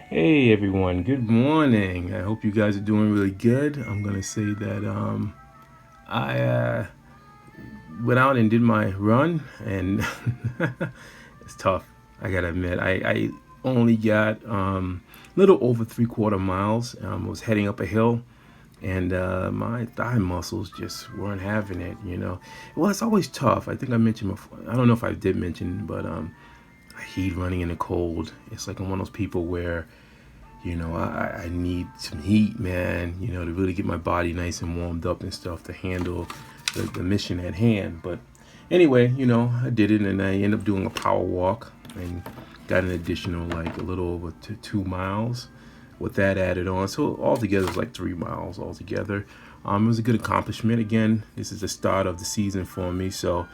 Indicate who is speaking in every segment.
Speaker 1: Hey everyone, good morning. I hope you guys are doing really good. I'm gonna say that I went out and did my run, and it's tough. I gotta admit, I only got a little over 3/4 miles. I was heading up a hill, and my thigh muscles just weren't having it. Well, it's always tough. I think I mentioned before. I don't know if I did mention, but I hate running in the cold. It's like I'm one of those people where I need some heat, man, to really get my body nice and warmed up and stuff to handle the mission at hand. But anyway, I did it, and I ended up doing a power walk and got an additional like a little over 2 miles with that added on. So altogether, it was like 3 miles altogether. It was a good accomplishment. Again, this is the start of the season for me, so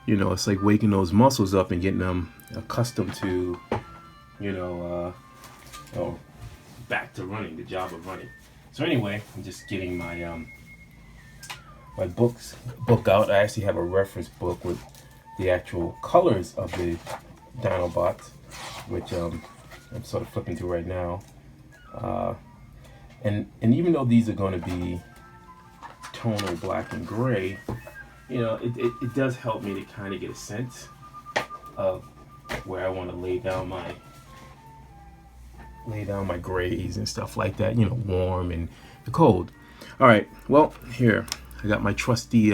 Speaker 1: it's like waking those muscles up and getting them accustomed to, oh, back to running, the job of running. So anyway, I'm just getting my book out. I actually have a reference book with the actual colors of the Dinobot, which I'm sort of flipping through right now. And even though these are going to be tonal black and gray, it does help me to kind of get a sense of where I want to lay down my grays and stuff like that, warm and the cold. All right, well, here I got my trusty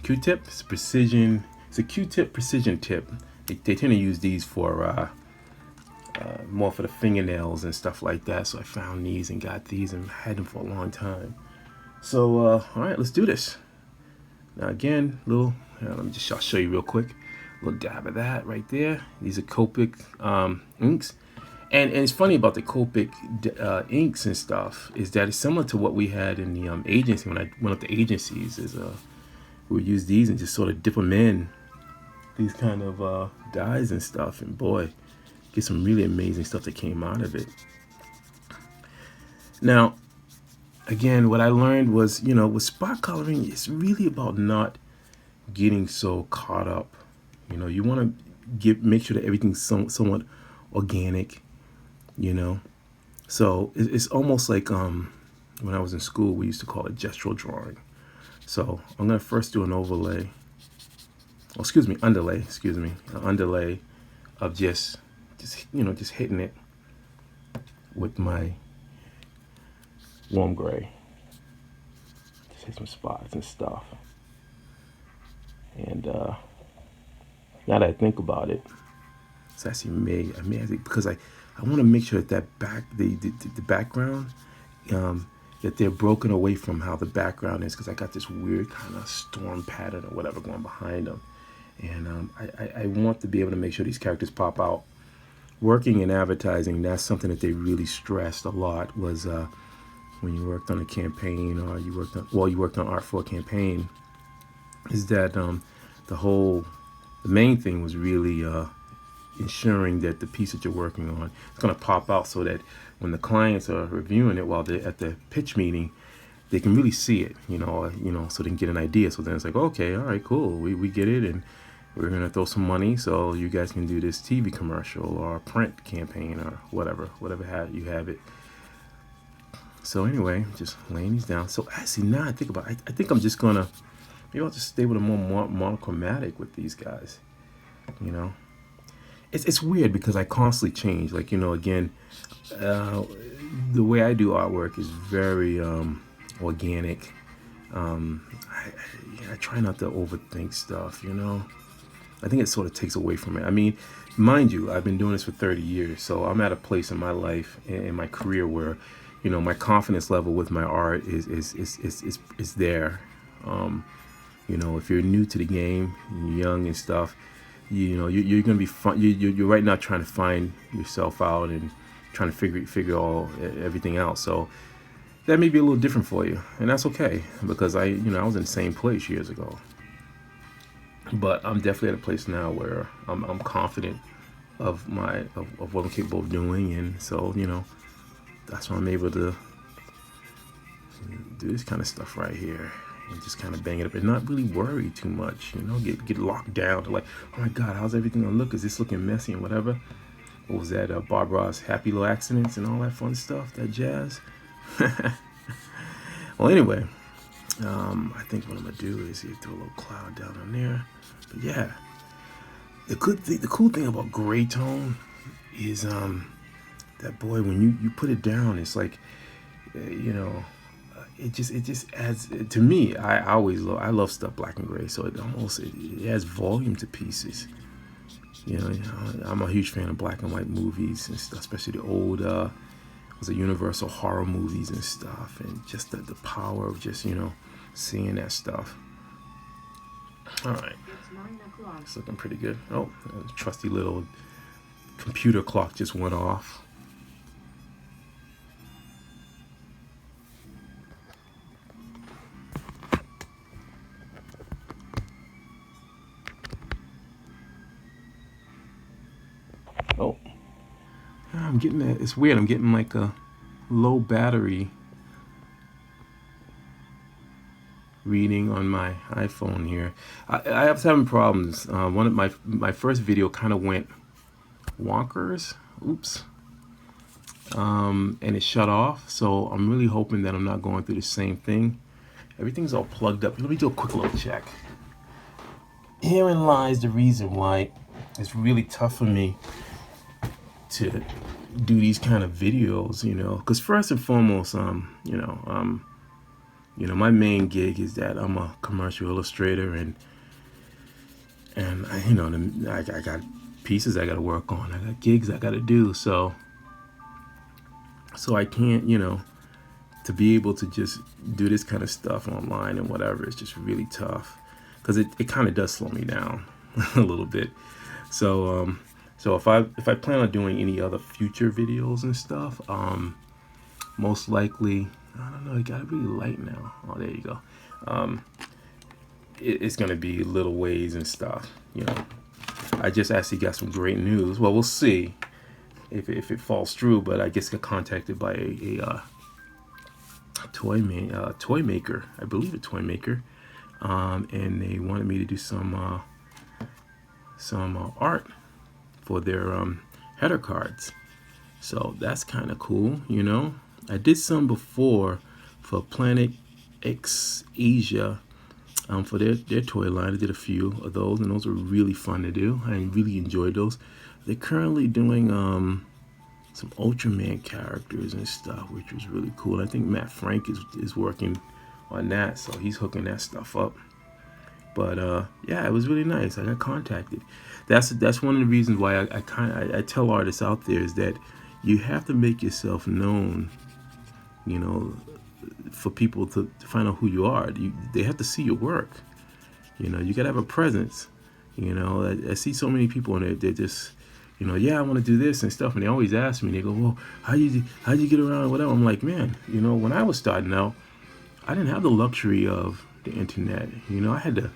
Speaker 1: Q-tip. It's precision. It's a Q-tip precision tip. They tend to use these for more for the fingernails and stuff like that. So I found these and got these and had them for a long time. So all right, let's do this. Now again, let me just I'll show you real quick. A little dab of that right there. These are Copic inks. And it's funny about the Copic inks and stuff is that it's similar to what we had in the agency when I went up to agencies. We would use these and just sort of dip them in these kind of dyes and stuff, and boy, get some really amazing stuff that came out of it. Now, again, what I learned was, with spot coloring, it's really about not getting so caught up. You want to make sure that everything's somewhat organic. So it's almost like when I was in school, we used to call it gestural drawing. So I'm gonna first do an underlay, an underlay of just hitting it with my warm gray. Just hit some spots and stuff. And now that I think about it, it's actually amazing because I want to make sure that the background, that they're broken away from how the background is, because I got this weird kind of storm pattern or whatever going behind them, and I want to be able to make sure these characters pop out. Working in advertising, that's something that they really stressed a lot, was when you worked on a campaign or you worked on art for a campaign, is that the main thing was really ensuring that the piece that you're working on is going to pop out, so that when the clients are reviewing it while they're at the pitch meeting, they can really see it, so they can get an idea. So then it's like, okay, all right, cool, we get it, and we're going to throw some money so you guys can do this TV commercial or print campaign or whatever you have it. So anyway, just laying these down. So actually, now I think about it, I think I'm just gonna, maybe I'll just stay with a more monochromatic with these guys. It's weird because I constantly change. Like, again, the way I do artwork is very organic. I try not to overthink stuff, I think it sort of takes away from it. I mean, mind you, I've been doing this for 30 years, so I'm at a place in my life, in my career, where, my confidence level with my art is there. If you're new to the game, you're young and stuff, you're gonna be fun. You're right now trying to find yourself out and trying to figure everything out. So that may be a little different for you, and that's okay, because I was in the same place years ago. But I'm definitely at a place now where I'm confident of what I'm capable of doing, and so that's why I'm able to do this kind of stuff right here and just kind of bang it up and not really worry too much, get locked down to like, oh my God, how's everything gonna look? Is this looking messy and whatever? what was that? Bob Ross, Happy Little Accidents and all that fun stuff, that jazz. Well, anyway, I think what I'm gonna do is throw a little cloud down on there. But yeah, the cool thing about gray tone is that boy, when you put it down, it's like it just adds to me. I love stuff black and gray, so it adds volume to pieces. I'm a huge fan of black and white movies and stuff, especially the old was a Universal horror movies and stuff, and just the power of just seeing that stuff. All right, it's looking pretty good. Oh, the trusty little computer clock just went off. Oh, I'm getting that. It's weird. I'm getting like a low battery reading on my iPhone here. I have having problems. One of my first video kind of went wonkers. Oops. And it shut off. So I'm really hoping that I'm not going through the same thing. Everything's all plugged up. Let me do a quick little check. Herein lies the reason why it's really tough for me to do these kind of videos, because first and foremost, my main gig is that I'm a commercial illustrator, and I got pieces I got to work on. I got gigs I got to do, so I can't, to be able to just do this kind of stuff online and whatever. It's just really tough because it kind of does slow me down a little bit. So if I plan on doing any other future videos and stuff, most likely, I don't know, it got really light now. Oh, there you go. It's gonna be little ways and stuff. I just actually got some great news. Well, we'll see if it falls through. But I just got contacted by a toy maker. I believe a toy maker, and they wanted me to do some art for their header cards. So that's kind of cool, I did some before for Planet X Asia, for their toy line. I did a few of those, and those were really fun to do. I really enjoyed those. They're currently doing some Ultraman characters and stuff, which was really cool. I think Matt Frank is working on that, so he's hooking that stuff up. But yeah, it was really nice. I got contacted. That's one of the reasons why I tell artists out there is that you have to make yourself known, for people to find out who you are. They have to see your work. You gotta have a presence. I see so many people and they're just, yeah, I want to do this and stuff, and they always ask me. They go, well, how'd you get around, whatever. I'm like, man, when I was starting out, I didn't have the luxury of the internet. I had to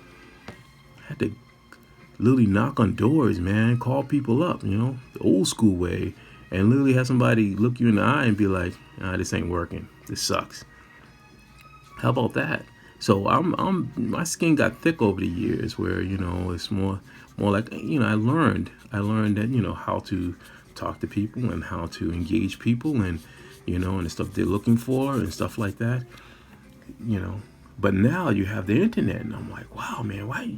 Speaker 1: literally knock on doors, man, call people up, the old school way, and literally have somebody look you in the eye and be like, this ain't working. This sucks. How about that? So my skin got thick over the years where, it's more like, I learned that, how to talk to people and how to engage people and, and the stuff they're looking for and stuff like that, But now you have the internet, and I'm like, wow, man, why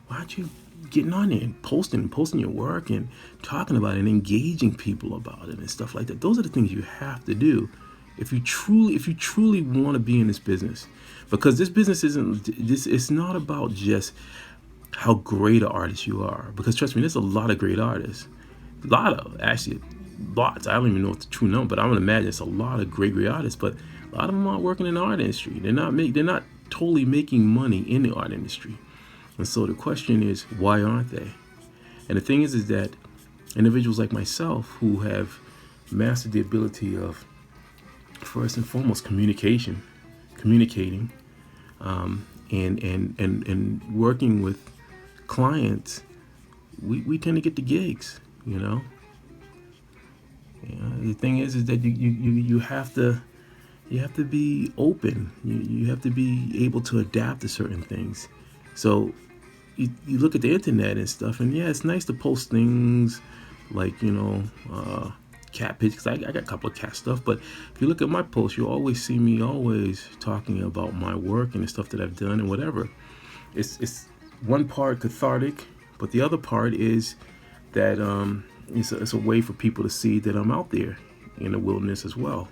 Speaker 1: aren't you getting on there and posting your work and talking about it and engaging people about it and stuff like that? Those are the things you have to do if you truly want to be in this business, because this business it's not about just how great an artist you are, because trust me, there's a lot of great artists, lots. I don't even know what the true number, but I'm gonna imagine it's a lot of great artists, but a lot of them aren't working in the art industry. They're not totally making money in the art industry. And so the question is, why aren't they? And the thing is that individuals like myself who have mastered the ability of, first and foremost, communicating, and working with clients, we tend to get the gigs, The thing is that you have to be open. You have to be able to adapt to certain things. So you look at the internet and stuff, and yeah, it's nice to post things like, you know, cat pictures. I got a couple of cat stuff, but if you look at my posts, you'll always see me always talking about my work and the stuff that I've done and whatever. It's one part cathartic, but the other part is that it's a way for people to see that I'm out there in the wilderness as well,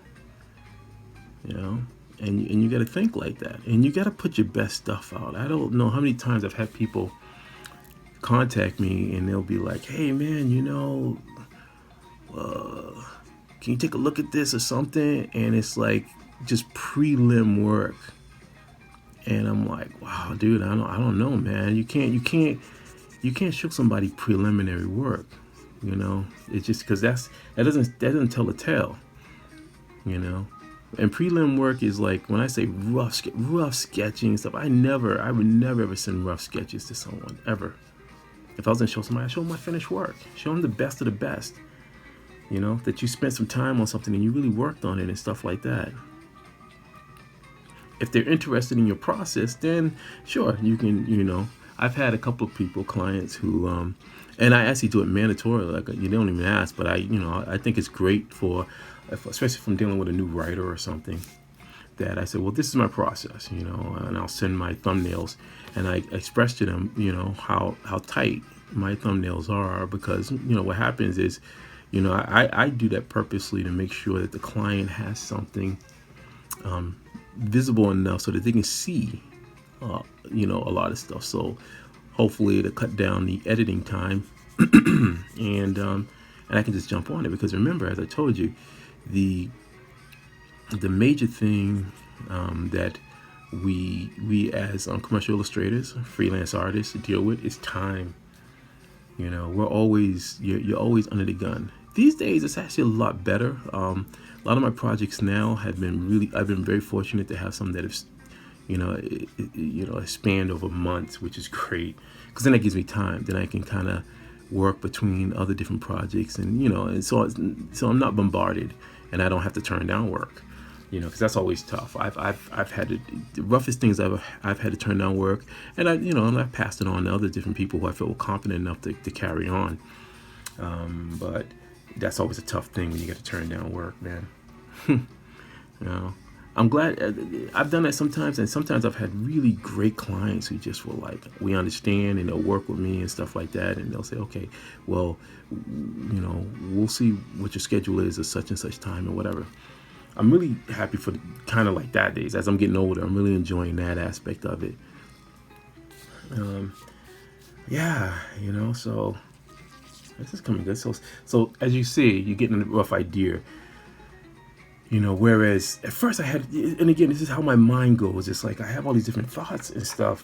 Speaker 1: you know. And you got to think like that, and you got to put your best stuff out. I don't know how many times I've had people contact me and they'll be like, hey man, you know, can you take a look at this or something? And it's like just prelim work, and I'm like, wow, dude, I don't know, man. You can't show somebody preliminary work, you know. It's just because that doesn't tell a tale, you know. And prelim work is like, when I say rough sketching and stuff, I would never ever send rough sketches to someone ever. If I was gonna show somebody, I show them my finished work. Show them the best of the best. You know, that you spent some time on something and you really worked on it and stuff like that. If they're interested in your process, then sure, you can, you know. I've had a couple of people, clients who, and I actually do it mandatorily, like you don't even ask, but I think it's great for, especially if I'm dealing with a new writer or something, that I said, well, this is my process, you know, and I'll send my thumbnails, and I express to them, you know, how tight my thumbnails are, because, you know, what happens is, you know, I do that purposely to make sure that the client has something visible enough so that they can see, you know, a lot of stuff. So hopefully it'll cut down the editing time, and I can just jump on it, because remember, as I told you, the major thing that we as commercial illustrators, freelance artists deal with is time. You know, you're always under the gun. These days, it's actually a lot better. A lot of my projects now have been I've been very fortunate to have some that have, you know, spanned over months, which is great, because then that gives me time. Then I can kind of work between other different projects, and, you know, and so I'm not bombarded, and I don't have to turn down work. You know, because that's always tough. I've had the roughest things I've had to turn down work, and I've passed it on to other different people who I feel confident enough to carry on. But that's always a tough thing when you got to turn down work, man. You know, I'm glad I've done that sometimes, and sometimes I've had really great clients who just were like, we understand, and they'll work with me and stuff like that, and they'll say, okay, well, you know, we'll see what your schedule is at such and such time or whatever. I'm really happy for kind of like that days. As I'm getting older, I'm really enjoying that aspect of it. Yeah, you know, so this is coming good. So as you see, you're getting a rough idea. You know, whereas at first I had, and again, this is how my mind goes. It's like I have all these different thoughts and stuff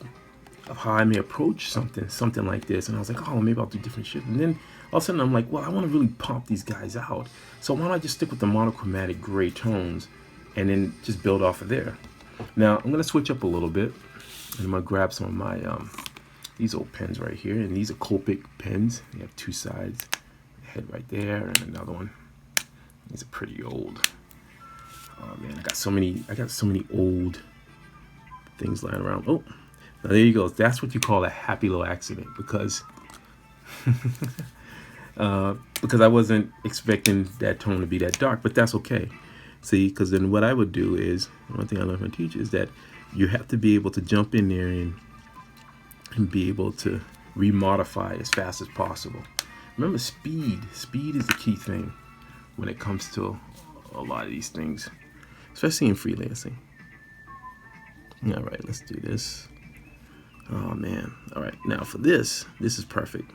Speaker 1: of how I may approach something like this. And I was like, oh, maybe I'll do different shit. And then all of a sudden I'm like, well, I want to really pump these guys out. So why don't I just stick with the monochromatic gray tones and then just build off of there. Now I'm going to switch up a little bit, and I'm going to grab some of my, these old pens right here. And these are Copic pens. They have two sides, head right there, and another one. These are pretty old. Oh man, I got so many old things lying around. Oh, now there you go. That's what you call a happy little accident, because because I wasn't expecting that tone to be that dark, but that's okay. See, because then what I would do is, one thing I learned from my teacher is that you have to be able to jump in there and be able to remodify as fast as possible. Remember, speed is the key thing when it comes to a lot of these things, especially in freelancing. All right, let's do this. Oh man. All right, now for this is perfect,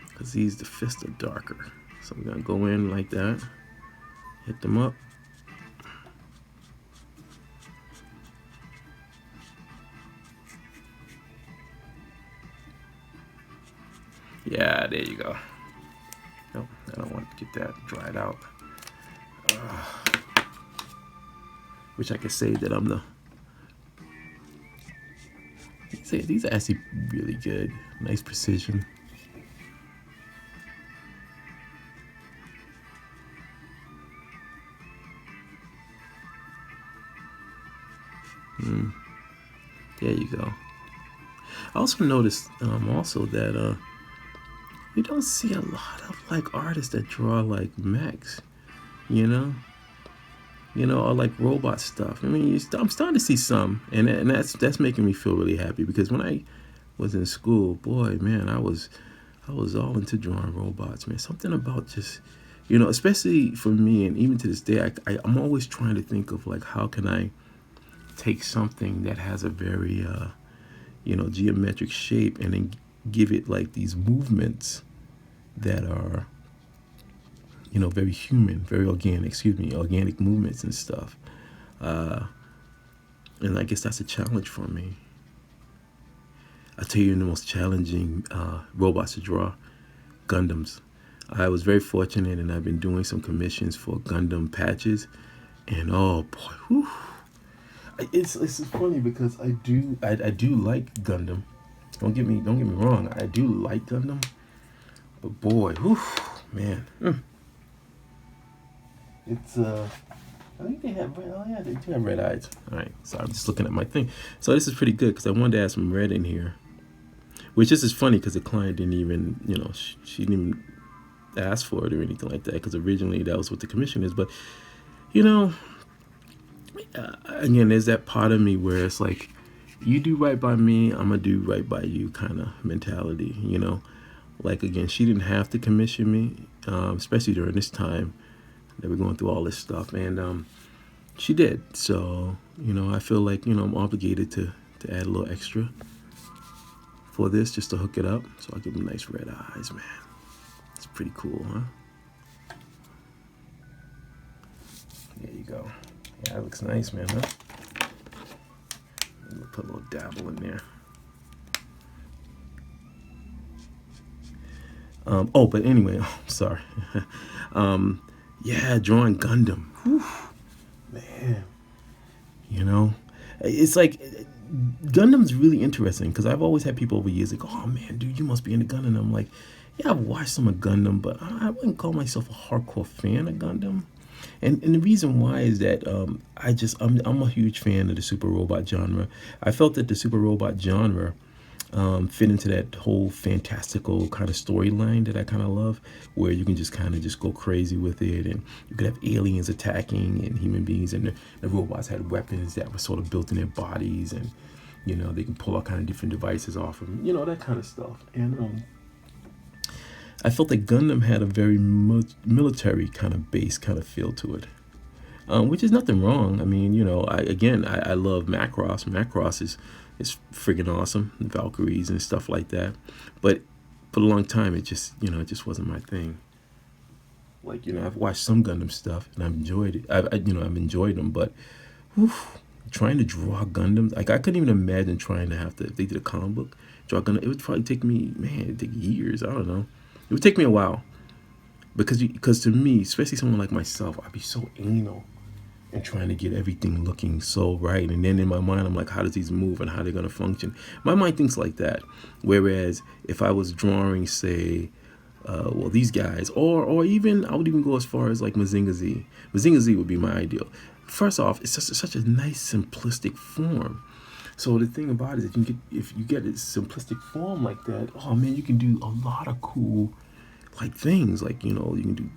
Speaker 1: because the fists are darker. So I'm gonna go in like that, hit them up. Yeah, there you go. Nope, I don't want to get that dried out. Wish I could say that I'm the... These are actually really good. Nice precision. There you go. I also noticed also that you don't see a lot of like artists that draw like mechs, you know, or like robot stuff. I mean, I'm starting to see some, and that's making me feel really happy because when I was in school, boy, man, I was all into drawing robots, man. Something about just, especially for me, and even to this day, I'm always trying to think of like how can I take something that has a very geometric shape and then give it like these movements that are very human, very organic, organic movements and stuff. And I guess that's a challenge for me. I'll tell you the most challenging robots to draw, Gundams. I was very fortunate, and I've been doing some commissions for Gundam patches, and oh boy, whew. It's funny because I do like Gundam. Don't get me wrong, I do like Gundam, but boy, whew, man, it's I think they have red. Oh yeah, they do have red eyes. All right, so I'm just looking at my thing. So this is pretty good because I wanted to add some red in here, which this is funny because the client didn't even, she didn't even ask for it or anything like that because originally that was what the commission is. But again, there's that part of me where it's like, you do right by me, I'm gonna do right by you kind of mentality. Like again, she didn't have to commission me, especially during this time that we're going through all this stuff, and she did. So I feel like I'm obligated to add a little extra for this just to hook it up. So I'll give them nice red eyes, man. It's pretty cool, huh? There you go. Yeah, that looks nice, man, huh? Put a little dabble in there. But anyway, sorry. Yeah, drawing Gundam. Whew, man. It's like Gundam's really interesting because I've always had people over years like, oh man, dude, you must be into Gundam. And I'm like, yeah, I've watched some of Gundam, but I wouldn't call myself a hardcore fan of Gundam. And the reason why is that I'm a huge fan of the super robot genre. I felt that the super robot genre fit into that whole fantastical kind of storyline that I kind of love, where you can just kind of just go crazy with it, and you could have aliens attacking and human beings, and the robots had weapons that were sort of built in their bodies, and they can pull all kind of different devices off them, that kind of stuff. And I felt that Gundam had a very military kind of base kind of feel to it, which is nothing wrong. I mean, I love Macross. Macross is friggin' awesome, the Valkyries and stuff like that. But for a long time, it just wasn't my thing. Like, I've watched some Gundam stuff and I've enjoyed it. I've enjoyed them, but whew, trying to draw Gundams, like I couldn't even imagine trying to have to, if they did a comic book, draw Gundam. It would probably take me, it'd take years. I don't know. It would take me a while because to me, especially someone like myself, I'd be so anal and trying to get everything looking so right. And then in my mind, I'm like, how does these move and how they're going to function? My mind thinks like that. Whereas if I was drawing, say, these guys, or even, I would even go as far as like Mazinga Z. Mazinga Z would be my ideal. First off, it's just such a nice simplistic form. So the thing about it is, if you get a simplistic form like that, oh man, you can do a lot of cool like things. Like, you can do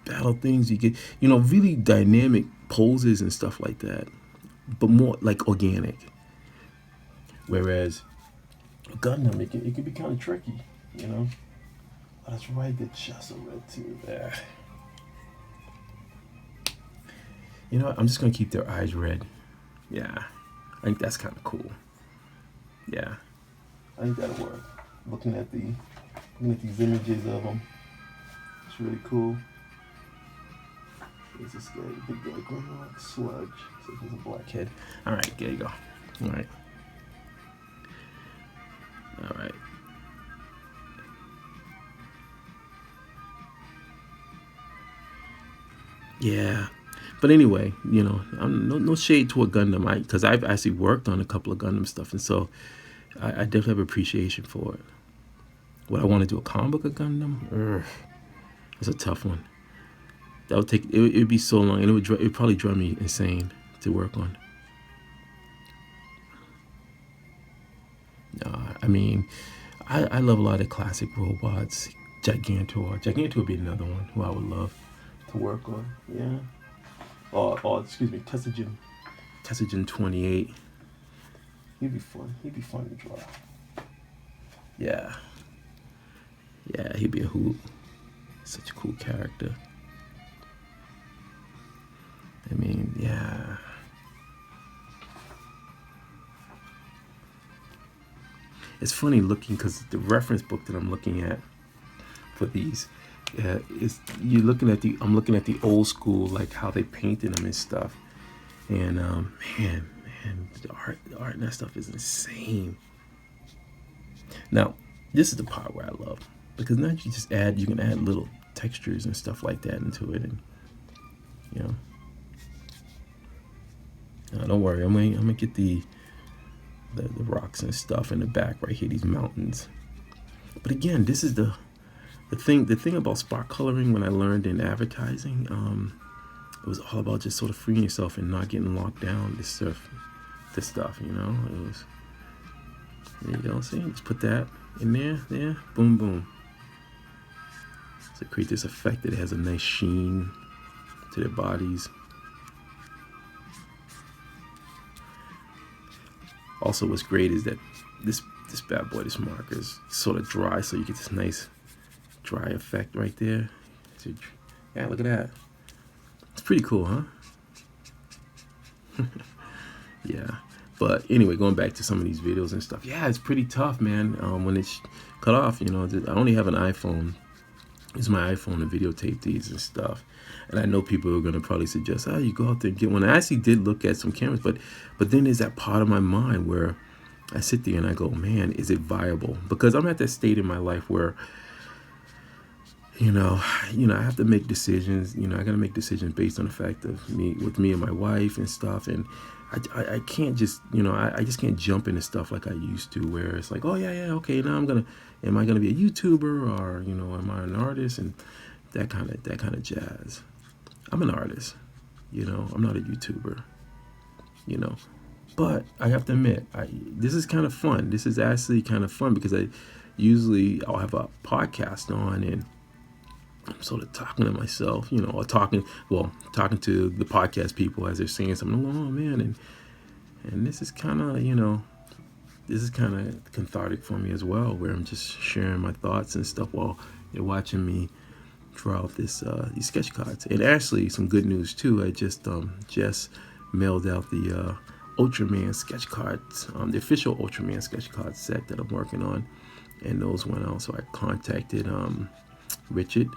Speaker 1: battle things. You get, really dynamic poses and stuff like that, but more like organic. Whereas Gundam, it can be kind of tricky, Oh, that's right, the chest of red too there. I'm just gonna keep their eyes red. Yeah. I think that's kind of cool. Yeah, I think that'll work. Looking at these images of them, it's really cool. There's this guy, big guy going like sludge. So he's a blackhead. All right, there you go. All right. Yeah. But anyway, I'm no shade toward Gundam, because I've actually worked on a couple of Gundam stuff, and so I definitely have appreciation for it. Would I want to do a comic book of Gundam? That's a tough one. That would take, it'd be so long, and it'd probably drive me insane to work on. I mean, I love a lot of classic robots. Gigantor would be another one who I would love to work on. Yeah. Or excuse me, Tessagen 28. He'd be fun. He'd be fun to draw. Yeah. Yeah, he'd be a hoot. Such a cool character. I mean, yeah. It's funny looking because the reference book that I'm looking at for these is I'm looking at the old school, like how they painted them and stuff. And man, the art in that stuff is insane. Now, this is the part where I love, because now you can add little textures and stuff like that into it, and you know. Don't worry, I'm gonna get the rocks and stuff in the back right here, these mountains. But again, this is the thing about spot coloring. When I learned in advertising, it was all about just sort of freeing yourself and not getting locked down. This stuff, you know. It was, you know, see, just put that in there, boom, boom. So create this effect that has a nice sheen to their bodies. Also, what's great is that this bad boy, this marker is sort of dry, so you get this nice dry effect right there. Yeah, look at that. It's pretty cool, huh? Yeah. But anyway, going back to some of these videos and stuff, yeah, it's pretty tough, man. When it's cut off, you know, I only have an iPhone. Use my iPhone to videotape these and stuff. And I know people are going to probably suggest, oh, you go out there and get one. I actually did look at some cameras, but then there's that part of my mind where I sit there and I go, man, is it viable? Because I'm at that state in my life where, you know, I have to make decisions. You know, I got to make decisions based on the fact of me and my wife and stuff. And I can't just, you know, I just can't jump into stuff like I used to, where it's like, oh yeah, okay, now am I gonna be a YouTuber, or, you know, am I an artist, and that kind of jazz. I'm an artist, you know. I'm not a YouTuber, you know. But I have to admit, this is kind of fun. This is actually kind of fun, because I'll have a podcast on, and I'm sort of talking to myself, you know, or talking to the podcast people as they're saying something. I'm going, oh man, and this is kind of, you know, this is kind of cathartic for me as well, where I'm just sharing my thoughts and stuff while you're watching me draw out these sketch cards. And actually, some good news too. I just mailed out the Ultraman sketch cards, the official Ultraman sketch card set that I'm working on, and those went out. So I contacted Richard,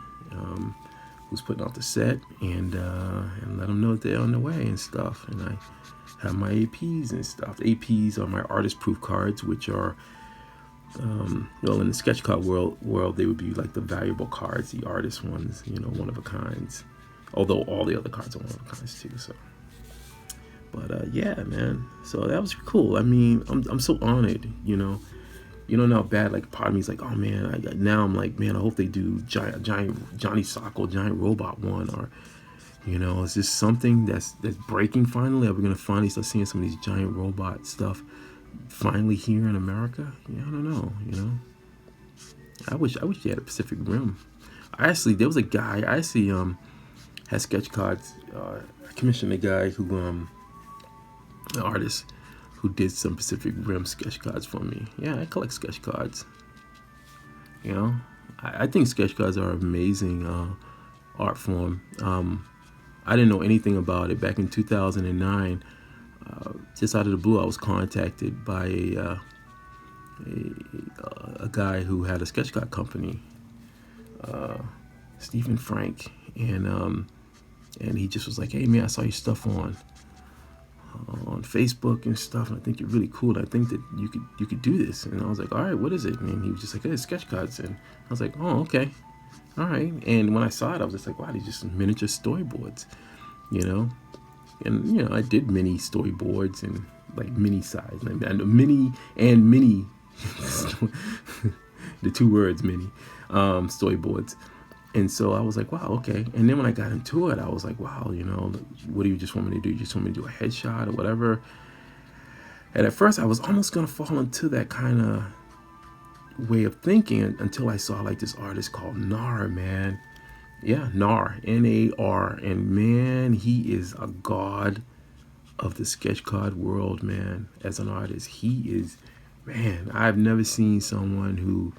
Speaker 1: who's putting out the set, and let them know that they're on the way and stuff. And I have my APs and stuff. The APs are my artist proof cards, which are well, in the sketch card world, they would be like the valuable cards, the artist ones, you know, one of a kinds. Although all the other cards are one of a kinds too. So, but yeah, man. So that was cool. I mean, I'm so honored, you know. You know, not bad. Like, part of me is like, oh man. Now I'm like, man, I hope they do giant Johnny Socko, giant robot one, or, you know, is this something that's breaking finally? Are we gonna finally start seeing some of these giant robot stuff finally here in America? Yeah, I don't know. You know, I wish they had a Pacific Rim. There was a guy I actually had sketch cards. I commissioned a guy who an artist who did some Pacific Rim sketch cards for me. Yeah, I collect sketch cards. You know, I think sketch cards are amazing art form. I didn't know anything about it back in 2009. Just out of the blue, I was contacted by a guy who had a sketch card company, Stephen Frank, and he just was like, "Hey man, I saw your stuff on Facebook and stuff, and I think you're really cool. I think that you could do this." And I was like, "All right, what is it?" And he was just like, "Hey, sketch cards." And I was like, "Oh, okay, all right." And when I saw it, I was just like, "Wow, these just miniature storyboards, you know." And you know, I did mini storyboards and like mini size, and mini, the two words mini, storyboards. And so I was like, wow, okay. And then when I got into it, I was like, wow, you know, what do you just want me to do? You just want me to do a headshot or whatever? And at first I was almost going to fall into that kind of, way of thinking until I saw like this artist called Nar, man. Yeah, Nar, Nar, and man, he is a god of the sketch card world, man. As an artist, he is, man. I've never seen someone who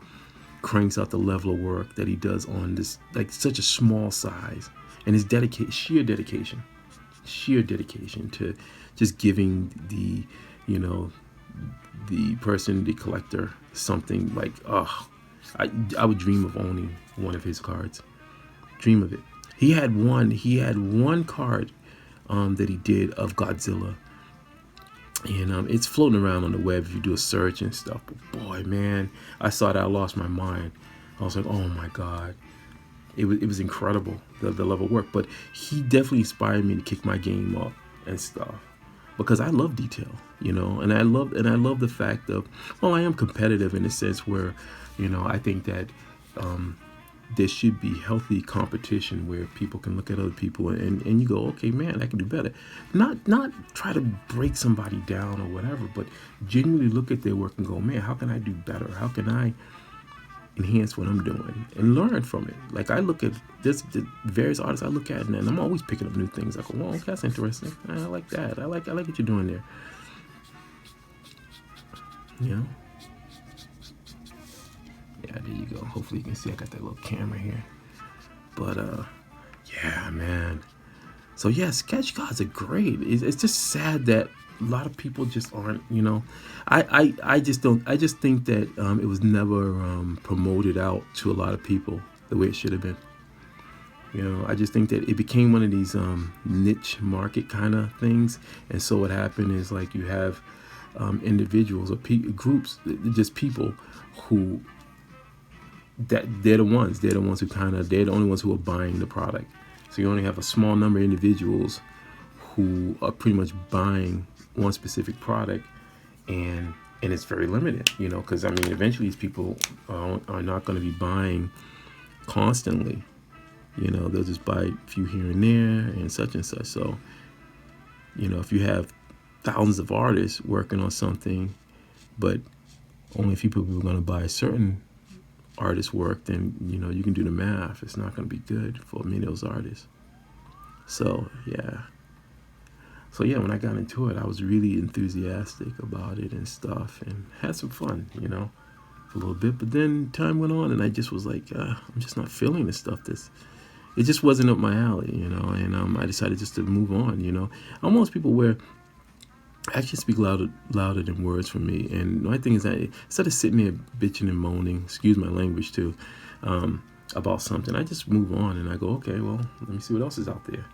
Speaker 1: cranks out the level of work that he does on this, like such a small size, and his dedication, sheer dedication to just giving the, you know, the person, the collector, something like, oh, I would dream of owning one of his cards. Dream of it. He had one card that he did of Godzilla, and it's floating around on the web if you do a search and stuff. But boy, man, I saw that, I lost my mind. I was like, oh my god, it was incredible, the level of work. But he definitely inspired me to kick my game up and stuff, because I love detail, you know, and I love the fact of, well, I am competitive in a sense where, you know, I think that there should be healthy competition where people can look at other people and you go, okay, man, I can do better. Not try to break somebody down or whatever, but genuinely look at their work and go, man, how can I do better? How can I enhance what I'm doing and learn from it? Like, I look at this, the various artists I look at, and I'm always picking up new things. I go, well, that's interesting. I like that. I like what you're doing there. You know? Yeah, there you go. Hopefully you can see I got that little camera here. But yeah, man. So yeah, sketch cards are great. It's just sad that a lot of people just aren't, you know. I just think that it was never promoted out to a lot of people the way it should have been. You know, I just think that it became one of these niche market kind of things. And so what happened is, like, you have individuals or groups, just people who, that they're the ones who they're the only ones who are buying the product. So you only have a small number of individuals who are pretty much buying one specific product, and it's very limited, you know, because I mean, eventually these people are not going to be buying constantly. You know, they'll just buy a few here and there and such and such. So, you know, if you have thousands of artists working on something, but only a few people are going to buy a certain artist's work, then, you know, you can do the math. It's not going to be good for many of those artists. So, yeah. So, yeah, when I got into it, I was really enthusiastic about it and stuff, and had some fun, you know, for a little bit. But then time went on, and I just was like, I'm just not feeling this stuff. It just wasn't up my alley, you know, and I decided just to move on, you know. I'm one of those people where actions speak louder than words for me. And my thing is that instead of sitting there bitching and moaning, excuse my language too, about something, I just move on and I go, okay, well, let me see what else is out there.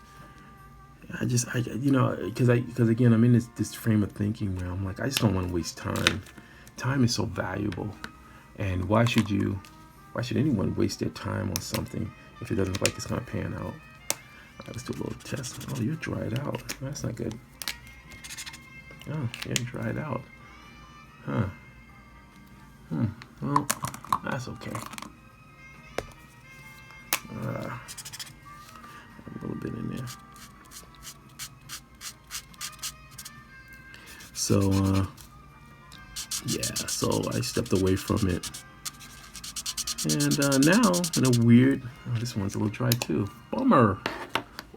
Speaker 1: You know, because again, I'm in this frame of thinking where I'm like, I just don't want to waste time. Time is so valuable, and why should anyone waste their time on something if it doesn't look like it's gonna pan out? All right, let's do a little test. Oh, you're dried out. That's not good. Oh, you're dried out. Huh. Well, that's okay. A little bit in there. So, yeah, so I stepped away from it. And now, in a weird, this one's a little dry too. Bummer.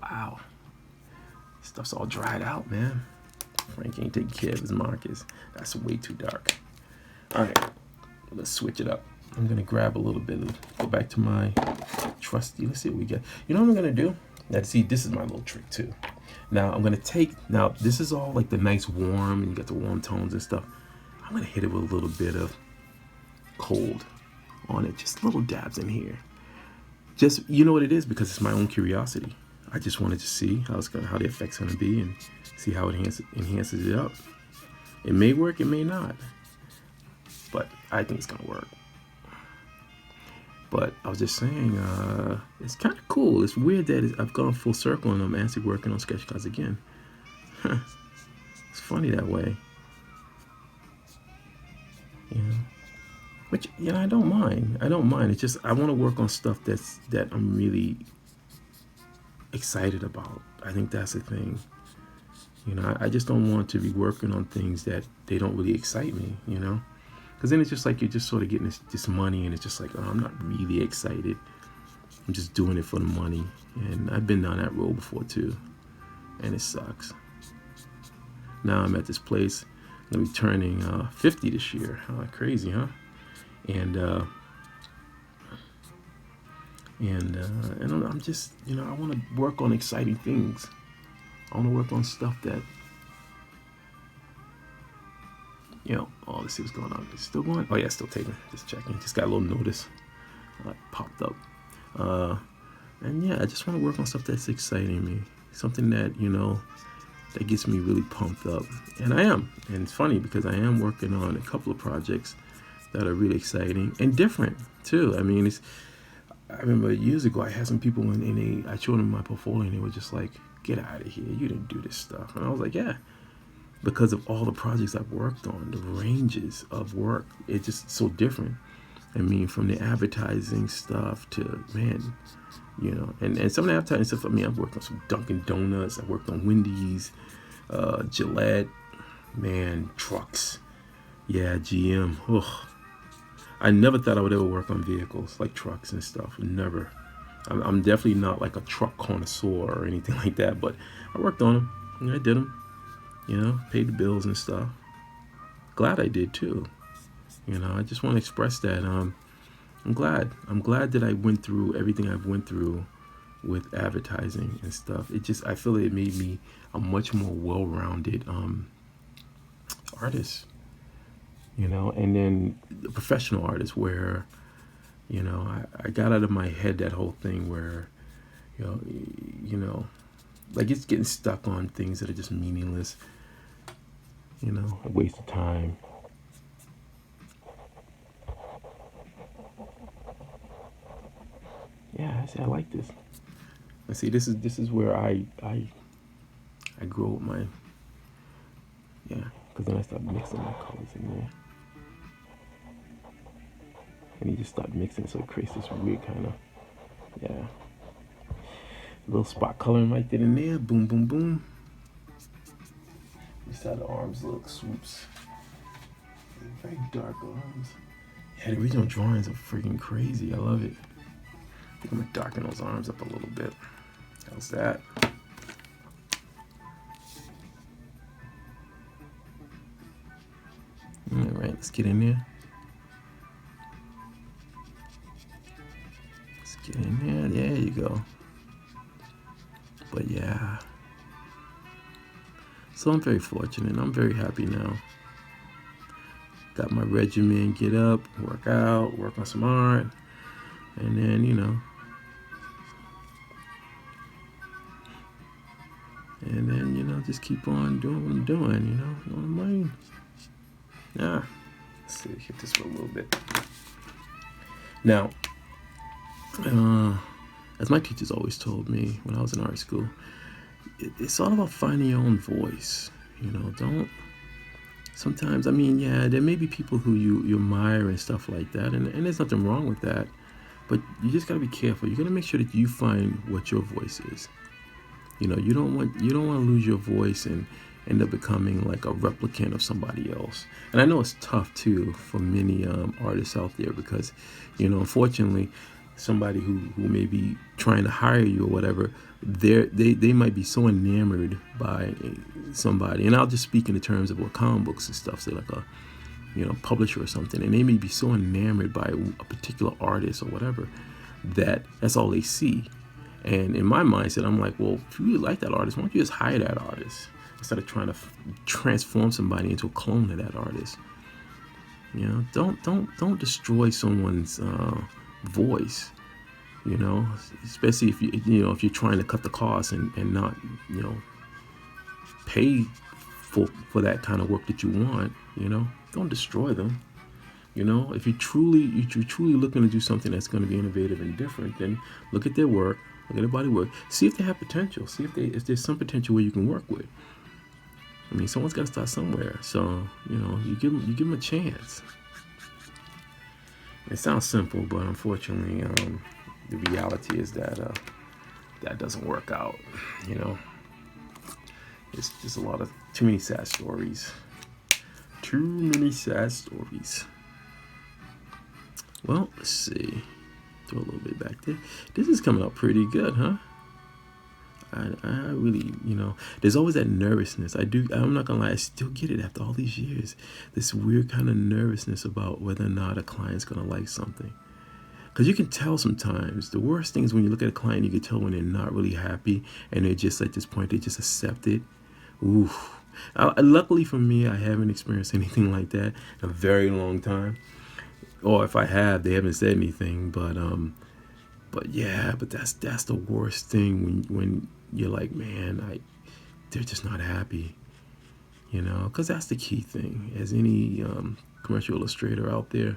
Speaker 1: Wow. Stuff's all dried out, man. Frank ain't taking care of his markers. That's way too dark. All right, let's switch it up. I'm gonna grab a little bit go back to my trusty. Let's see what we get. You know what I'm gonna do? Now, see, this is my little trick too. Now I'm gonna now this is all like the nice warm, and you got the warm tones and stuff. I'm gonna hit it with a little bit of cold on it, just little dabs in here. Just, you know what it is, because it's my own curiosity. I just wanted to see how the effect's gonna be and see how it enhances it up. It may work, it may not, but I think it's gonna work. But I was just saying, it's kind of cool. It's weird that I've gone full circle and I'm actually working on sketch cards again. It's funny that way. You know? Which, you know, I don't mind. It's just I want to work on stuff that I'm really excited about. I think that's the thing. You know, I just don't want to be working on things that they don't really excite me, you know? Because then it's just like you're just sort of getting this money, and it's just like, oh, I'm not really excited. I'm just doing it for the money. And I've been down that road before too, and it sucks. Now I'm at this place. I'm gonna be turning 50 this year. Oh, crazy, huh? And I'm just, I want to work on exciting things. I want to work on stuff that, oh, let's see what's going on. It's still going? Oh yeah, still taking. Just checking. Just got a little notice popped up. And yeah, I just want to work on stuff that's exciting me. Something that, that gets me really pumped up. And I am. And it's funny because I am working on a couple of projects that are really exciting and different too. I mean, I remember years ago I had some people I showed them my portfolio, and they were just like, get out of here, you didn't do this stuff. And I was like, yeah, because of all the projects I've worked on, the ranges of work, it's just so different. I mean, from the advertising stuff to, man, and some of the advertising stuff, I mean, I've worked on some Dunkin' Donuts, I worked on Wendy's, Gillette, man, trucks, yeah, GM. Ugh. I never thought I would ever work on vehicles like trucks and stuff. Never. I'm definitely not like a truck connoisseur or anything like that, but I worked on them. I did them. Paid the bills and stuff. Glad I did too. I just want to express that. I'm glad. I'm glad that I went through everything I've went through with advertising and stuff. I feel it made me a much more well-rounded artist. And then the professional artist where, I got out of my head that whole thing where, like it's getting stuck on things that are just meaningless, a waste of time. Yeah, I like this. And see, this is where I grow with my, because then I start mixing my colors in there. And you just start mixing, so it creates this weird kind of, little spot coloring right there in there. Boom, boom, boom. This how the arms look, swoops. Very dark arms. Yeah, the original drawings are freaking crazy. I love it. I think I'm gonna darken those arms up a little bit. How's that? All right, let's get in there. Get in there, there you go. But yeah, so I'm very fortunate. I'm very happy now. Got my regimen, get up, work out, work on some art, and then, just keep on doing what I'm doing, you know what I mean? Yeah, let's see, hit this for a little bit. Now, as my teachers always told me when I was in art school, it's all about finding your own voice. Don't. Sometimes, I mean, yeah, there may be people who you admire and stuff like that, and there's nothing wrong with that. But you just gotta be careful. You gotta make sure that you find what your voice is. You don't want to lose your voice and end up becoming like a replicant of somebody else. And I know it's tough too for many artists out there because, unfortunately, somebody who may be trying to hire you or whatever, they might be so enamored by somebody, and I'll just speak in the terms of comic books and stuff, say like a publisher or something, and they may be so enamored by a particular artist or whatever that's all they see. And in my mindset, I'm like, well, if you really like that artist, why don't you just hire that artist instead of trying to transform somebody into a clone of that artist? Don't destroy someone's voice, especially if if you're trying to cut the costs and not pay for that kind of work that you want. Don't destroy them. If you're truly looking to do something that's going to be innovative and different, then look at their work, look at their body work, see if they have potential, see if there's some potential where you can work with. I mean, someone's got to start somewhere, so you give them a chance. It sounds simple, but unfortunately, the reality is that that doesn't work out. It's just too many sad stories. Too many sad stories. Well, let's see. Throw a little bit back there. This is coming out pretty good, huh? I really, there's always that nervousness. I'm not gonna lie, I still get it after all these years. This weird kind of nervousness about whether or not a client's gonna like something. Because you can tell sometimes. The worst thing is when you look at a client, you can tell when they're not really happy and they're just at this point, they just accept it. Ooh. Luckily for me, I haven't experienced anything like that in a very long time. Or if I have, they haven't said anything. But yeah, but that's the worst thing when you're like, man, they're just not happy, because that's the key thing. As any commercial illustrator out there,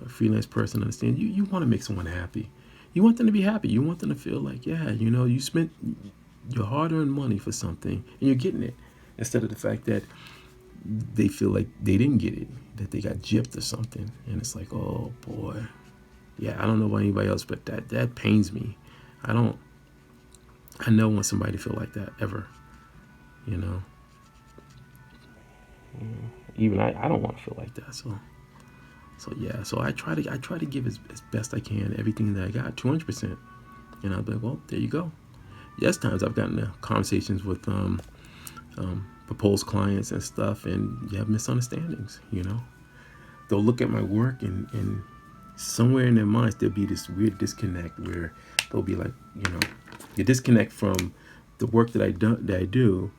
Speaker 1: freelance person, understand, you want to make someone happy. You want them to be happy. You want them to feel like, yeah, you spent your hard-earned money for something and you're getting it, instead of the fact that they feel like they didn't get it, that they got gypped or something, and it's like, oh boy. Yeah, I don't know about anybody else, but that pains me. I never want somebody to feel like that ever. Even I don't want to feel like that. So yeah. So I try to give as best I can everything that I got, 200%. And I'll be like, well, there you go. Yes, times I've gotten conversations with proposed clients and stuff, and you have misunderstandings. They'll look at my work and somewhere in their minds there'll be this weird disconnect where they'll be like, you disconnect from the work that I do,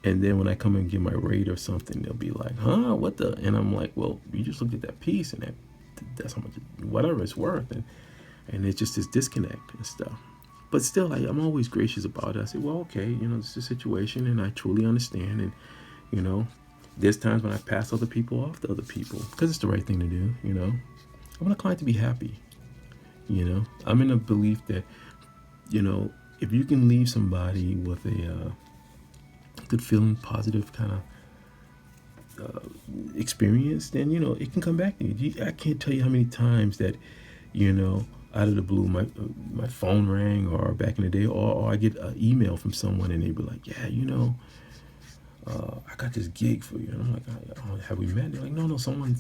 Speaker 1: and then when I come and give my rate or something, they'll be like, huh, what the? And I'm like, well, you just looked at that piece and that's how much, whatever it's worth, and it's just this disconnect and stuff. But still, I'm always gracious about it. I say, well, okay, this is a situation, and I truly understand, and there's times when I pass other people off to other people because it's the right thing to do. I want a client to be happy. I'm in a belief that, if you can leave somebody with a good feeling, positive kind of experience, then, it can come back to you. I can't tell you how many times that, out of the blue, my phone rang, or back in the day, or I get an email from someone and they be like, yeah, I got this gig for you. And I'm like, have we met? They're like, no, someone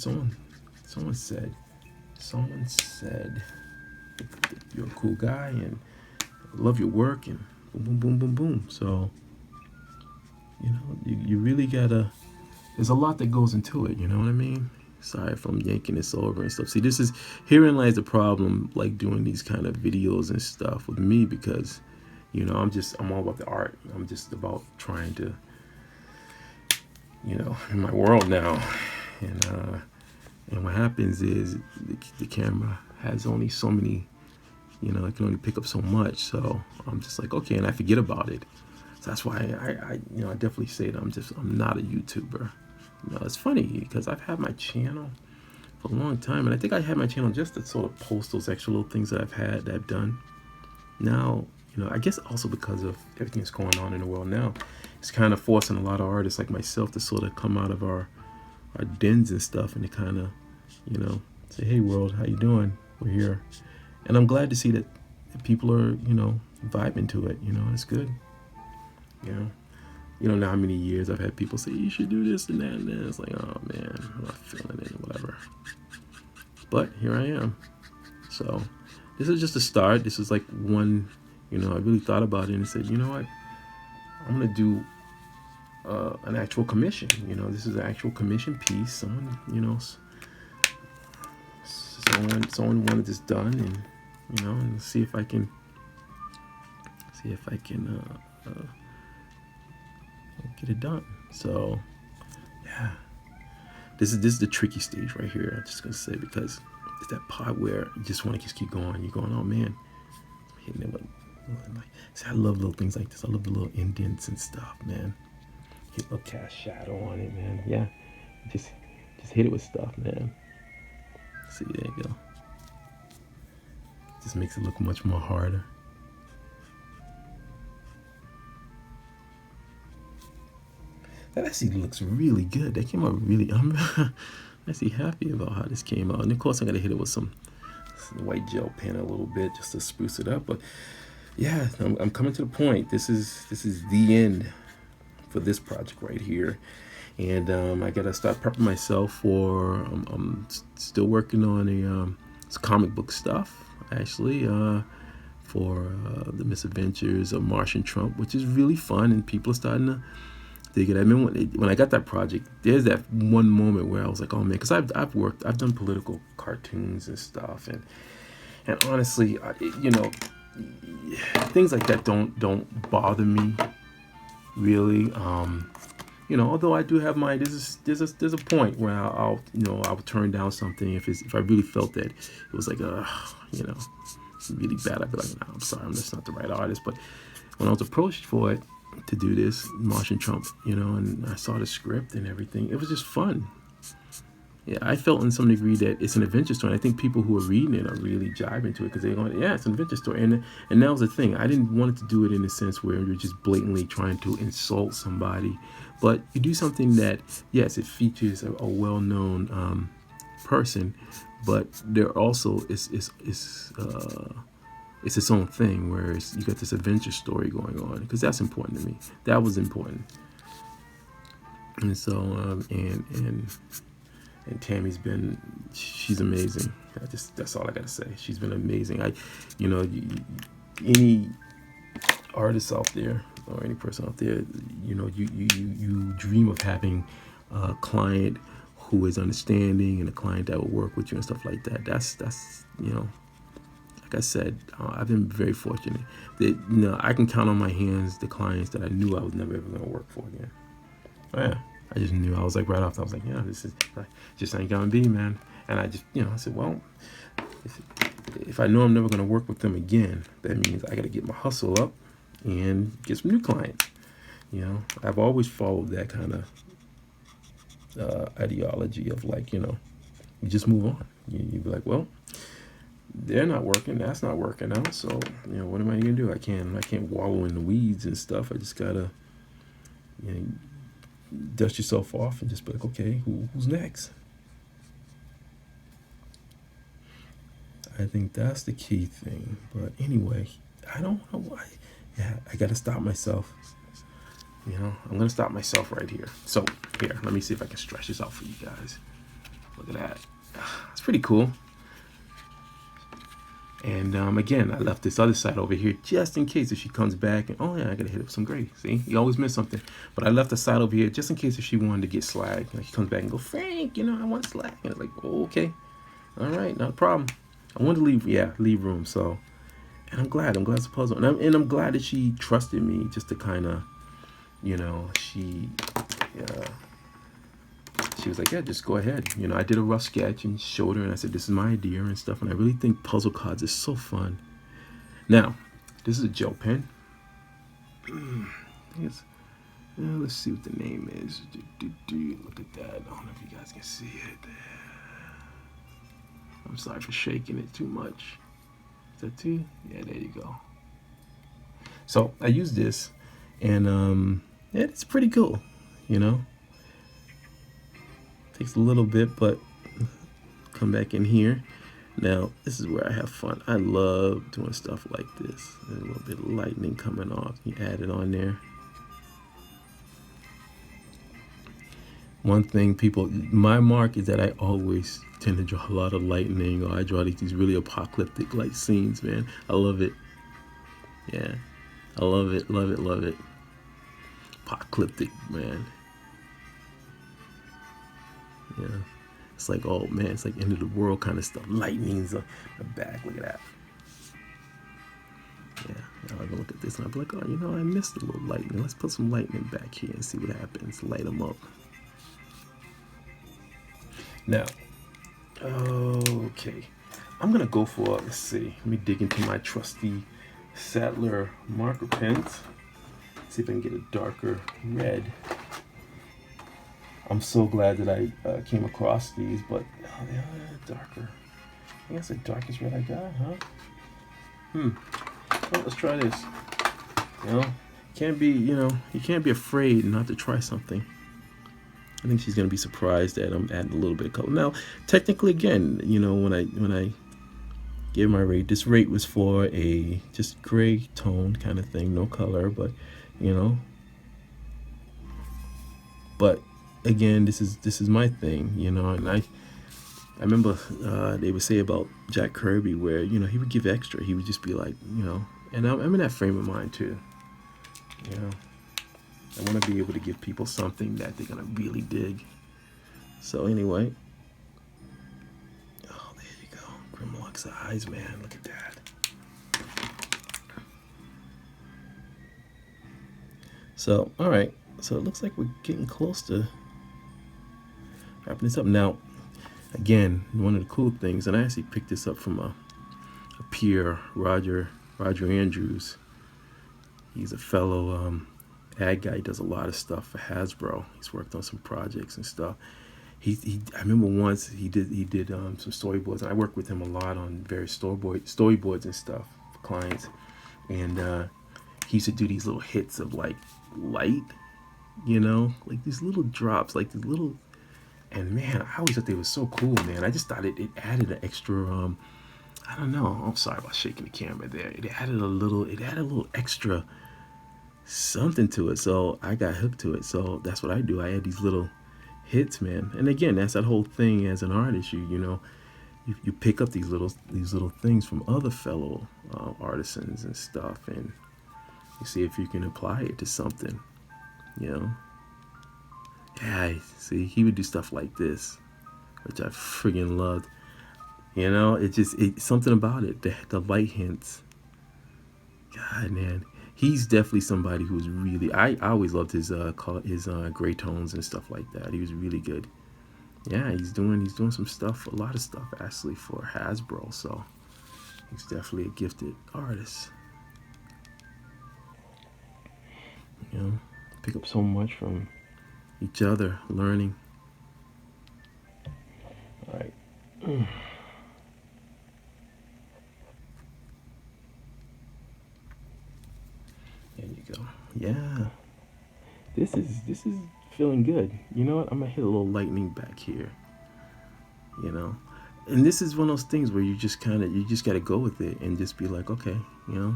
Speaker 1: said that you're a cool guy and I love your work, and boom, boom, boom, boom, boom. So, you really gotta, there's a lot that goes into it, you know what I mean? Sorry if I'm yanking this over and stuff. See, herein lies the problem, like doing these kind of videos and stuff with me, because, I'm all about the art. I'm just about trying to, in my world now. And what happens is the camera has only so many, it can only pick up so much. So I'm just like, okay, and I forget about it. So that's why I definitely say that I'm not a YouTuber. It's funny because I've had my channel for a long time, and I think I had my channel just to sort of post those extra little things that I've done. Now, I guess also because of everything that's going on in the world now, it's kind of forcing a lot of artists like myself to sort of come out of our dens and stuff, and to kind of, say, hey world, how you doing? We're here. And I'm glad to see that people are, vibing to it. It's good. You don't know how many years I've had people say, you should do this and that, and then it's like, oh man, I'm not feeling it, whatever. But here I am. So this is just a start. This is like one, I really thought about it and said, you know what, I'm going to do an actual commission. This is an actual commission piece. Someone, someone wanted this done, and, and see if I can get it done. So yeah, this is the tricky stage right here. I'm just gonna say, because it's that part where you just want to just keep going. You're going, oh man, I'm hitting it with, see, I love little things like this. I love the little indents and stuff, man. Hit a little cast shadow on it, man. Yeah, just hit it with stuff, man. See, there you go. Just makes it look much more harder. That actually looks really good. That came out really, I'm actually happy about how this came out. And of course, I'm gonna hit it with some white gel pen a little bit just to spruce it up. But yeah, I'm coming to the point. This is the end for this project right here. And I gotta start prepping myself for, I'm still working on It's comic book stuff, actually, for the misadventures of Martian Trump, which is really fun, and people are starting to dig it. I mean, when I got that project, there's that one moment where I was like, oh man, because I've done political cartoons and stuff, and honestly, you know, things like that don't bother me really. You know, although I do have my there's a point where I'll I'll turn down something if I really felt that it was like you know, really bad. I'd be like, no, I'm sorry, I'm just not the right artist. But when I was approached for it to do this Martian Trump, you know, and I saw the script and everything, it was just fun. Yeah, I felt in some degree that it's an adventure story. And I think people who are reading it are really jiving to it because they're going, yeah, it's an adventure story. And that was the thing. I didn't want it to do it in a sense where you're just blatantly trying to insult somebody. But you do something that, yes, it features a well-known person, but there also is it's its own thing where you got this adventure story going on, because that's important to me. That was important. And so and Tammy's she's amazing. That's all I gotta say. She's been amazing. Any artist out there or any person out there, you dream of having a client who is understanding and a client that will work with you and stuff like that. That's like I said, I've been very fortunate that I can count on my hands the clients that I knew I was never ever gonna work for again. Oh, yeah. I just knew. I was like, right off, I was like, yeah, this is just ain't gonna be, man. And I just, I said, well, if I know I'm never gonna work with them again, that means I gotta get my hustle up and get some new clients. I've always followed that kind of ideology of like, you just move on. You be like, well, they're not working, that's not working out, so what am I gonna do? I can't wallow in the weeds and stuff. I just gotta, dust yourself off and just be like, okay, who's next? I think that's the key thing. But anyway, I don't know why. Yeah, I gotta stop myself. I'm gonna stop myself right here. So here, let me see if I can stretch this out for you guys. Look at that. It's pretty cool. And again, I left this other side over here just in case if she comes back and, oh yeah, I gotta hit it with some gray. See, you always miss something. But I left the side over here just in case if she wanted to get slag. She comes back and go, Frank, I want slag. And it's like, oh, okay, all right, not a problem. I wanted to leave room. So, and I'm glad it's a puzzle, and I'm glad that she trusted me just to kind of, she was like, yeah, just go ahead. I did a rough sketch and showed her, and I said, this is my idea and stuff. And I really think puzzle cards is so fun. Now, this is a gel pen. Let's see what the name is. Look at that. I don't know if you guys can see it. I'm sorry for shaking it too much. Is that too? Yeah, there you go. So I use this, and it's pretty cool, Takes a little bit, but come back in here. Now, this is where I have fun. I love doing stuff like this. There's a little bit of lightning coming off. You add it on there. One thing my mark is that I always tend to draw a lot of lightning, or I draw these really apocalyptic like scenes, man. I love it. Yeah, I love it, love it, love it. Apocalyptic, man. Yeah, it's like, oh man, it's like end of the world kind of stuff. Lightning's on the back. Look at that. Yeah, now I go look at this and I'll be like, oh, I missed a little lightning. Let's put some lightning back here and see what happens. Light them up. Now, okay, I'm gonna go for, let's see, let me dig into my trusty Saddler marker pens. See if I can get a darker red. I'm so glad that I came across these, but they're darker. I think that's the darkest red I got, huh? Well, let's try this. You can't be afraid not to try something. I think she's gonna be surprised that I'm adding a little bit of color. Now, technically, again, when I gave my rate, this rate was for a just gray tone kind of thing, no color, but but again, this is my thing, and I remember they would say about Jack Kirby where, you know, he would give extra. He would just be like, you know, and I'm in that frame of mind too. You know, I want to be able to give people something that they're going to really dig. So anyway, oh, there you go. Grimlock's eyes, man. Look at that. So, all right. So it looks like we're getting close to wrapping this up. Now, again, one of the cool things, and I actually picked this up from a peer, Roger Andrews. He's a fellow ad guy. He does a lot of stuff for Hasbro. He's worked on some projects and stuff. I remember once he did some storyboards, and I worked with him a lot on various storyboards and stuff for clients. And he used to do these little hits of like light, you know, like these little drops, like these little. And man, I always thought they were so cool, man. I just thought it added an extra. I don't know. I'm sorry about shaking the camera there. It added a little extra something to it. So I got hooked to it. So that's what I do. I add these little hits, man. And again, that's that whole thing as an artist. You know, you pick up these little things from other fellow artisans and stuff, and you see if you can apply it to something. You know. Yeah, see, he would do stuff like this, which I friggin' loved. You know, it's something about it. The light hints. God, man, he's definitely somebody who's really. I always loved his gray tones and stuff like that. He was really good. Yeah, he's doing some stuff, a lot of stuff actually for Hasbro. So he's definitely a gifted artist. You know, pick up so much from each other, learning. All right. There you go. Yeah. This is feeling good. You know what? I'm gonna hit a little lightning back here. You know? And this is one of those things where you just gotta go with it and just be like, okay, you know.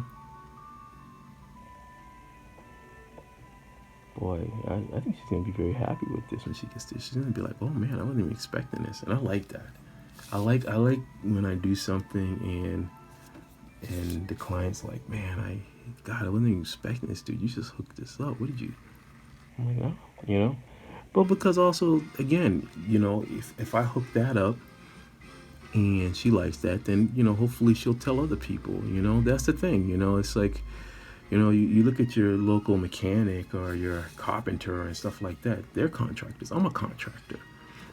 Speaker 1: Boy, I think she's gonna be very happy with this when she gets this. She's gonna be like, "Oh man, I wasn't even expecting this," and I like that. I like when I do something and the client's like, "Man, I wasn't even expecting this, dude. You just hooked this up. What did you?" I'm like, "Oh, you know," but because also, again, you know, if I hook that up and she likes that, then you know, hopefully she'll tell other people. You know, that's the thing. You know, it's like. You know, you look at your local mechanic or your carpenter and stuff like that. They're contractors. I'm a contractor.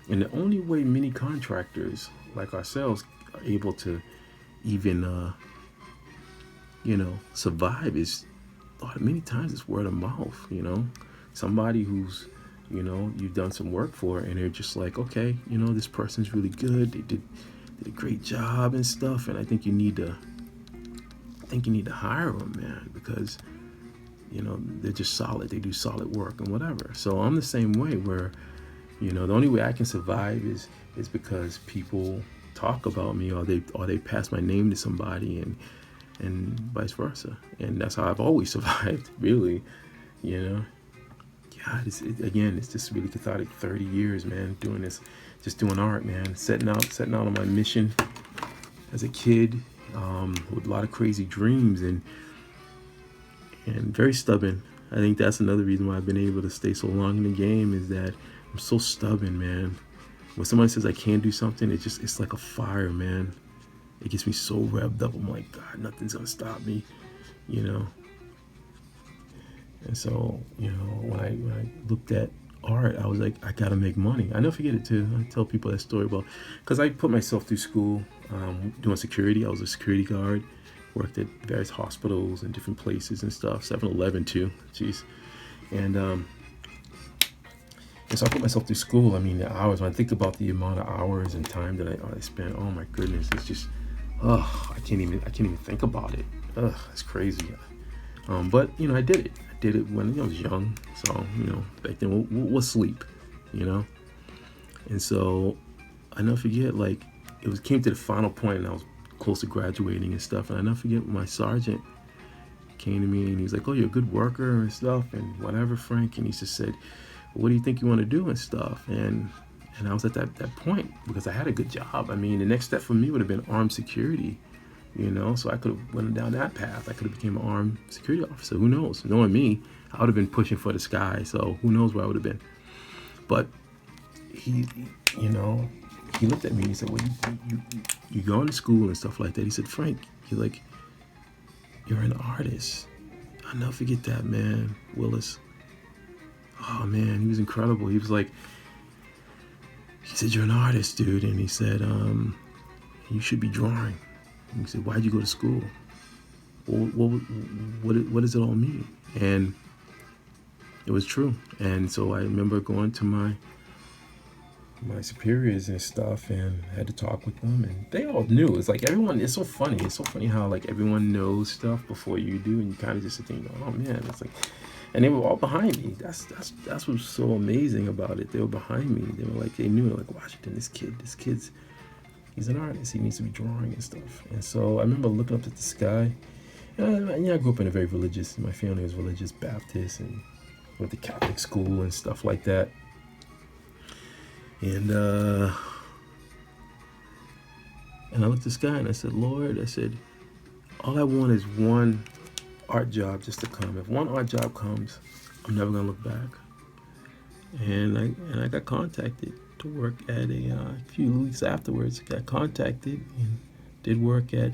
Speaker 1: And the only way many contractors like ourselves are able to even, you know, survive is many times it's word of mouth, you know. Somebody who's, you know, you've done some work for and they're just like, okay, you know, this person's really good. They did a great job and stuff. And I think you need to hire them, man, because you know they're just solid. They do solid work and whatever. So I'm the same way where, you know, the only way I can survive is because people talk about me or they pass my name to somebody and vice versa. And that's how I've always survived, really. You know, God, it's just really cathartic. 30 years, man, doing this, just doing art, man, setting out on my mission as a kid. With a lot of crazy dreams and very stubborn. I think that's another reason why I've been able to stay so long in the game is that I'm so stubborn, man. When somebody says I can't do something, it's like a fire, man. It gets me so revved up. I'm like, God, nothing's gonna stop me, you know. And so, you know, when I looked at art, I was like, I gotta make money. I never forget it too. I tell people that story about, because I put myself through school doing security. I was a security guard, worked at various hospitals and different places and stuff, 7-Eleven too, jeez. And so I put myself through school. I mean, the hours, when I think about the amount of hours and time that I spent, oh my goodness, it's just, I can't even think about it. It's crazy. But, you know, I did it when I was young. So, you know, back then, we'll sleep, you know? And so I never forget, like, came to the final point and I was close to graduating and stuff. And I never forget when my sergeant came to me and he was like, "Oh, you're a good worker and stuff and whatever, Frank." And he just said, "What do you think you want to do and stuff?" And And I was at that point because I had a good job. I mean, the next step for me would have been armed security, you know, so I could have went down that path. I could have became an armed security officer. Who knows? Knowing me, I would have been pushing for the sky. So who knows where I would have been. But he you know, he looked at me and he said, well, you going to school and stuff like that. He said, Frank, you're an artist. I'll never forget that, man. Willis. Oh, man, he was incredible. He was like, he said, you're an artist, dude. And he said, you should be drawing. And he said, why'd you go to school? What does it all mean? And it was true. And so I remember going to my superiors and stuff, and I had to talk with them, and they all knew. It's like everyone, it's so funny how like everyone knows stuff before you do, and you kind of just sit there and go, oh man, it's like, and they were all behind me. That's what's so amazing about it. They were behind me. They were like, they knew, like, Washington, this kid's he's an artist. He needs to be drawing and stuff. And so I remember looking up at the sky. And I grew up in a very religious, my family was religious Baptist, and went to Catholic school and stuff like that. And I looked at the sky and I said, Lord, I said, all I want is one art job just to come. If one art job comes, I'm never gonna look back. And I got contacted to work at a few weeks afterwards. Got contacted and did work at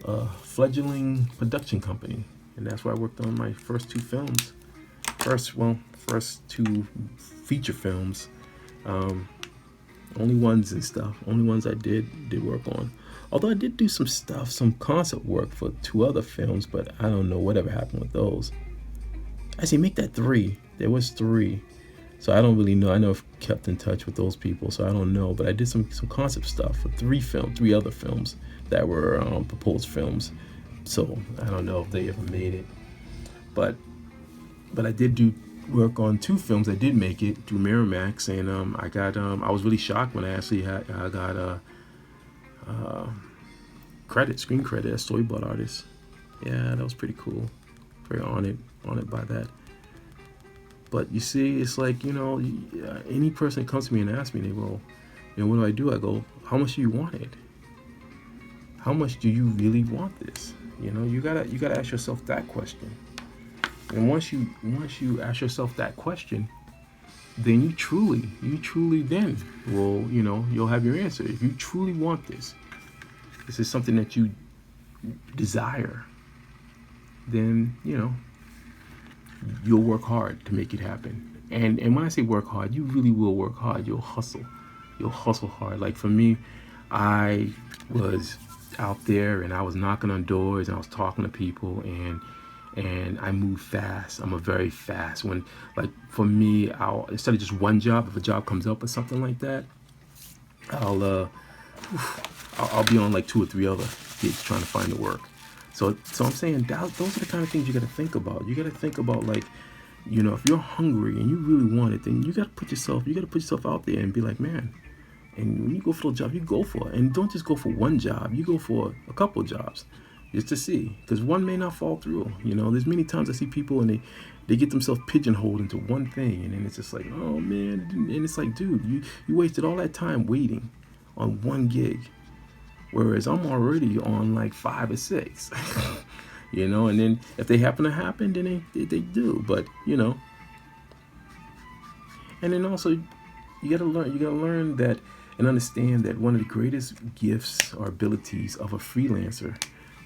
Speaker 1: a fledgling production company, and that's where I worked on my first two films. First two feature films. Only ones I did work on. Although I did do some stuff, some concept work for two other films, but I don't know whatever happened with those. Actually, make that 3. There was 3. So I don't really know. I never kept in touch with those people, so I don't know. But I did some concept stuff for 3 other films that were proposed films. So I don't know if they ever made it. But I did do work on 2 films that did make it through Miramax, and I was really shocked when I actually I got screen credit as storyboard artist. Yeah, that was pretty cool. Very honored by that. But you see, it's like, you know, any person that comes to me and asks me, they go, you know, what do I do? I go, how much do you want it? How much do you really want this? You know, you gotta ask yourself that question. And once you ask yourself that question, then you truly then will, you know, you'll have your answer. If you truly want this is something that you desire, then, you know, you'll work hard to make it happen. And when I say work hard, you really will work hard. You'll hustle hard. Like for me, I was out there and I was knocking on doors and I was talking to people, and I move fast. I'm a very fast. When, like, for me, instead of just one job, if a job comes up or something like that, I'll be on like 2 or 3 other gigs trying to find the work. So I'm saying those are the kind of things you got to think about. You got to think about, like, you know, if you're hungry and you really want it, then you got to put yourself out there and be like, man. And when you go for the job, you go for it, and don't just go for one job. You go for a couple jobs. Just to see, because one may not fall through. You know, there's many times I see people and they get themselves pigeonholed into one thing, and then it's just like, oh man, and it's like, dude, you wasted all that time waiting on one gig, whereas I'm already on like 5 or 6. You know, and then if they happen to happen, then they do. But you know, and then also you gotta learn that and understand that one of the greatest gifts or abilities of a freelancer,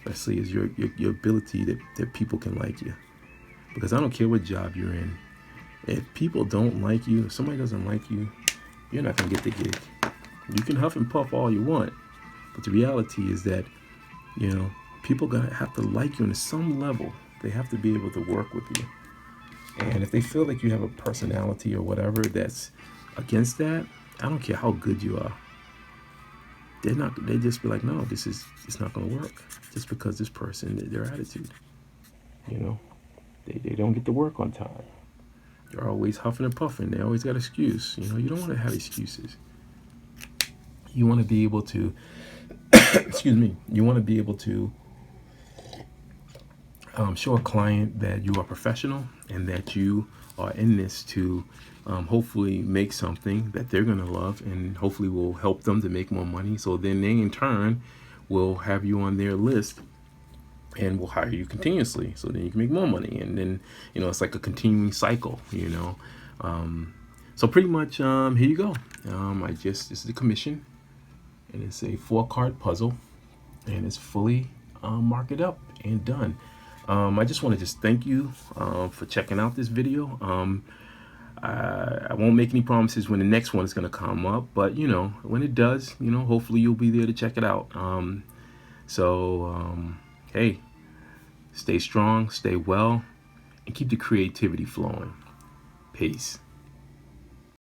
Speaker 1: let's say, is your ability that people can like you. Because I don't care what job you're in, if people don't like you, if somebody doesn't like you, you're not gonna get the gig. You can huff and puff all you want, but the reality is that, you know, people gonna have to like you on some level. They have to be able to work with you. And if they feel like you have a personality or whatever that's against that, I don't care how good you are. They just be like, no, it's not gonna work. Just because this person, their attitude, you know, they don't get to work on time. They're always huffing and puffing. They always got an excuse. You know, you don't want to have excuses. You want to be able to, excuse me, you want to be able to show a client that you are professional and that you are in this to hopefully make something that they're going to love, and hopefully will help them to make more money. So then they in turn will have you on their list and will hire you continuously. So then you can make more money. And then, you know, it's like a continuing cycle, you know. So pretty much here you go. This is the commission, and it's a 4-card puzzle, and it's fully marked up and done. I just want to thank you for checking out this video. I won't make any promises when the next one is going to come up, but you know, when it does, you know, hopefully you'll be there to check it out. Hey, stay strong, stay well, and keep the creativity flowing. Peace.